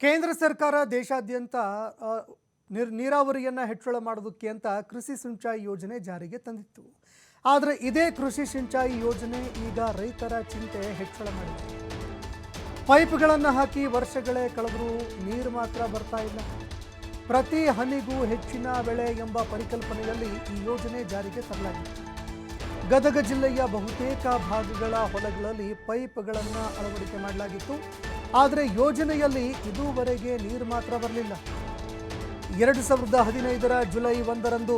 ಕೇಂದ್ರ ಸರ್ಕಾರ ದೇಶಾದ್ಯಂತ ನೀರಾವರಿಯನ್ನು ಹೆಚ್ಚಳ ಮಾಡೋದಕ್ಕೆ ಅಂತ ಕೃಷಿ ಸಿಂಚಾಯಿ ಯೋಜನೆ ಜಾರಿಗೆ ತಂದಿತ್ತು. ಆದರೆ ಇದೇ ಕೃಷಿ ಸಿಂಚಾಯಿ ಯೋಜನೆ ಈಗ ರೈತರ ಚಿಂತೆ ಹೆಚ್ಚಳ ಮಾಡಿದೆ. ಪೈಪ್ಗಳನ್ನು ಹಾಕಿ ವರ್ಷಗಳೇ ಕಳೆದರೂ ನೀರು ಮಾತ್ರ ಬರ್ತಾ ಇಲ್ಲ. ಪ್ರತಿ ಹನಿಗೂ ಹೆಚ್ಚಿನ ಬೆಳೆ ಎಂಬ ಪರಿಕಲ್ಪನೆಯಲ್ಲಿ ಈ ಯೋಜನೆ ಜಾರಿಗೆ ತರಲಾಗಿದೆ. ಗದಗ ಜಿಲ್ಲೆಯ ಬಹುತೇಕ ಭಾಗಗಳ ಹೊಲಗಳಲ್ಲಿ ಪೈಪ್ಗಳನ್ನು ಅಳವಡಿಕೆ ಮಾಡಲಾಗಿತ್ತು. ಆದರೆ ಯೋಜನೆಯಲ್ಲಿ ಇದುವರೆಗೆ ನೀರು ಮಾತ್ರ ಬರಲಿಲ್ಲ. 2015ರ ಜುಲೈ 1ರಂದು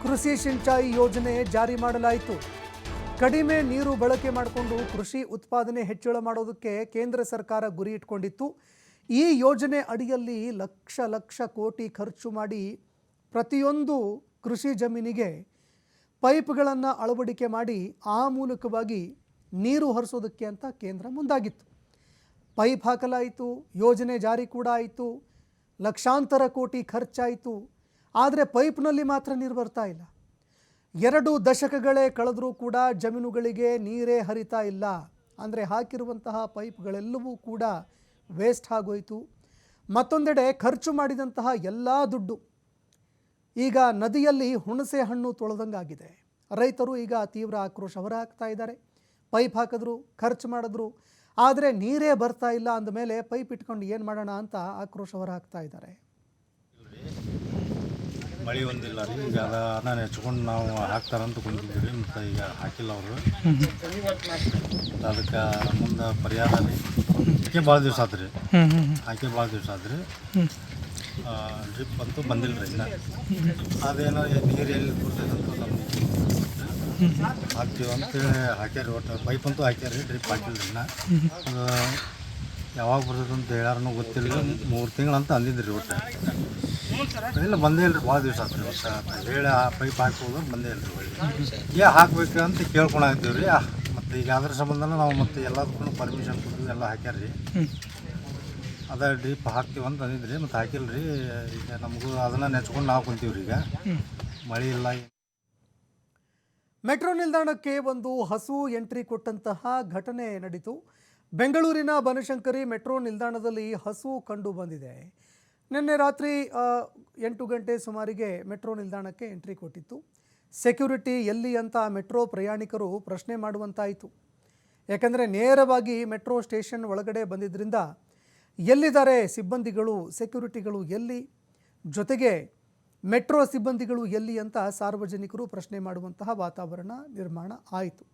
ಕೃಷಿ ಸಿಂಚಾಯಿ ಯೋಜನೆ ಜಾರಿ ಮಾಡಲಾಯಿತು. ಕಡಿಮೆ ನೀರು ಬಳಕೆ ಮಾಡಿಕೊಂಡು ಕೃಷಿ ಉತ್ಪಾದನೆ ಹೆಚ್ಚಳ ಮಾಡೋದಕ್ಕೆ ಕೇಂದ್ರ ಸರ್ಕಾರ ಗುರಿ ಇಟ್ಕೊಂಡಿತ್ತು. ಈ ಯೋಜನೆ ಅಡಿಯಲ್ಲಿ ಲಕ್ಷ ಲಕ್ಷ ಕೋಟಿ ಖರ್ಚು ಮಾಡಿ ಪ್ರತಿಯೊಂದು ಕೃಷಿ ಜಮೀನಿಗೆ ಪೈಪ್ಗಳನ್ನು ಅಳವಡಿಕೆ ಮಾಡಿ ಆ ಮೂಲಕವಾಗಿ ನೀರು ಹರಿಸೋದಕ್ಕೆ ಅಂತ ಕೇಂದ್ರ ಮುಂದಾಗಿತ್ತು. ಪೈಪ್ ಹಾಕಲಾಯಿತು, ಯೋಜನೆ ಜಾರಿ ಕೂಡ ಆಯಿತು, ಲಕ್ಷಾಂತರ ಕೋಟಿ ಖರ್ಚಾಯಿತು. ಆದರೆ ಪೈಪ್ನಲ್ಲಿ ಮಾತ್ರ ನೀರು ಬರ್ತಾ ಇಲ್ಲ. 2 ದಶಕಗಳೇ ಕಳೆದರೂ ಕೂಡ ಜಮೀನುಗಳಿಗೆ ನೀರೇ ಹರಿತಾ ಇಲ್ಲ. ಅಂದರೆ ಹಾಕಿರುವಂತಹ ಪೈಪ್ಗಳೆಲ್ಲವೂ ಕೂಡ ವೇಸ್ಟ್ ಆಗೋಯಿತು. ಮತ್ತೊಂದೆಡೆ ಖರ್ಚು ಮಾಡಿದಂತಹ ಎಲ್ಲ ದುಡ್ಡು ಈಗ ನದಿಯಲ್ಲಿ ಹುಣಸೆ ಹಣ್ಣು ತೊಳೆದಂಗಾಗಿದೆ. ರೈತರು ಈಗ ತೀವ್ರ ಆಕ್ರೋಶ ಹೊರಹಾಕ್ತಾ ಇದ್ದಾರೆ. ಪೈಪ್ ಹಾಕಿದ್ರು, ಖರ್ಚು ಮಾಡಿದ್ರು, ಆದರೆ ನೀರೇ ಬರ್ತಾ ಇಲ್ಲ ಅಂದಮೇಲೆ ಪೈಪ್ ಇಟ್ಕೊಂಡು ಏನು ಮಾಡೋಣ ಅಂತ ಆಕ್ರೋಶ ಹೊರಹಾಕ್ತಾ ಇದ್ದಾರೆ. ಮಳೆ ಒಂದಿಲ್ಲ ರೀ, ಈಗ ಅದನ್ನ ನೆಚ್ಕೊಂಡು ನಾವು ಹಾಕ್ತಾರಂತ ಕುಂತಿದ್ದೀವಿ. ಮತ್ತು ಈಗ ಹಾಕಿಲ್ಲ ಅವರು. ಅದಕ್ಕೆ ಮುಂದೆ ಪರಿಹಾರ ರೀ ಹಾಕಿ ಭಾಳ ದಿವಸ ಆತ್ರಿ. ಡ್ರಿಪ್ ಅಂತೂ ಬಂದಿಲ್ಲ ರೀ. ಇನ್ನು ಅದೇನೋ ನೀರು ಎಲ್ಲಿ ಕೊಡ್ತೈತೆ ಅಂತ ನಮ್ಗೆ ಹಾಕ್ತೀವಿ ಅಂತೇಳಿ ಹಾಕ್ಯಾರಿ. ಒಟ್ಟು ಪೈಪ್ ಅಂತೂ ಹಾಕ್ಯಾರಿ, ಡ್ರಿಪ್ ಹಾಕಿಲ್ಲ ರೀ. ಇನ್ನು ಅದು ಯಾವಾಗ ಬರ್ತೈತೆ ಅಂತ ಹೇಳಾರನೂ ಗೊತ್ತಿಲ್ಲ. 3 ತಿಂಗಳು ಅಂತ ಅಂದಿದ್ರಿ. ಒಟ್ಟು ಇಲ್ಲ, ಬಂದೇ ಇಲ್ಲ ರೀ. ಭಾಳ ದಿವಸ ಆತ್ರಿ. ಒಟ್ಟು ಹೇಳಿ ಆ ಪೈಪ್ ಹಾಕೋದು ಬಂದೇ ಇಲ್ಲ ರೀ. ಒಳ್ಳೆ ಹಾಕ್ಬೇಕು ಅಂತ ಕೇಳ್ಕೊಳಾಗ್ತೀವಿ ರೀ. ಮತ್ತು ಈಗ ಅದ್ರ ಸಂಬಂಧನ ನಾವು ಮತ್ತೆ ಎಲ್ಲದಕ್ಕೂ ಪರ್ಮಿಷನ್ ಕೊಟ್ಟು ಎಲ್ಲ ಹಾಕ್ಯಾರ್ರಿ. ಅದ ಡ್ರಿಪ್ ಹಾಕ್ತೀವಿ ಅಂತ ಅಂದಿದ್ರಿ, ಮತ್ತು ಹಾಕಿಲ್ಲ ರೀ. ಈಗ ನಮಗೂ ಅದನ್ನು ನೆಚ್ಕೊಂಡು ನಾವು ಕುಂತೀವಿ ರೀ. ಈಗ ಮಳೆ ಇಲ್ಲ. ಮೆಟ್ರೋ ನಿಲ್ದಾಣಕ್ಕೆ ಒಂದು ಹಸು ಎಂಟ್ರಿ ಕೊಟ್ಟಂತಹ ಘಟನೆ ನಡೀತು. ಬೆಂಗಳೂರಿನ ಬನಶಂಕರಿ ಮೆಟ್ರೋ ನಿಲ್ದಾಣದಲ್ಲಿ ಹಸು ಕಂಡು ಬಂದಿದೆ. ನಿನ್ನೆ ರಾತ್ರಿ 8 ಗಂಟೆ ಸುಮಾರಿಗೆ ಮೆಟ್ರೋ ನಿಲ್ದಾಣಕ್ಕೆ ಎಂಟ್ರಿ ಕೊಟ್ಟಿತ್ತು. ಸೆಕ್ಯೂರಿಟಿ ಎಲ್ಲಿ ಅಂತ ಮೆಟ್ರೋ ಪ್ರಯಾಣಿಕರು ಪ್ರಶ್ನೆ ಮಾಡುವಂತಾಯಿತು. ಯಾಕಂದರೆ ನೇರವಾಗಿ ಮೆಟ್ರೋ ಸ್ಟೇಷನ್ ಒಳಗಡೆ ಬಂದಿದ್ದರಿಂದ ಎಲ್ಲಿದ್ದಾರೆ ಸಿಬ್ಬಂದಿಗಳು, ಸೆಕ್ಯೂರಿಟಿಗಳು ಎಲ್ಲಿ, ಜೊತೆಗೆ ಮೆಟ್ರೋ ಸಿಬ್ಬಂದಿಗಳು ಎಲ್ಲಿ ಅಂತ ಸಾರ್ವಜನಿಕರು ಪ್ರಶ್ನೆ ಮಾಡುವಂತಹ ವಾತಾವರಣ ನಿರ್ಮಾಣ ಆಯಿತು.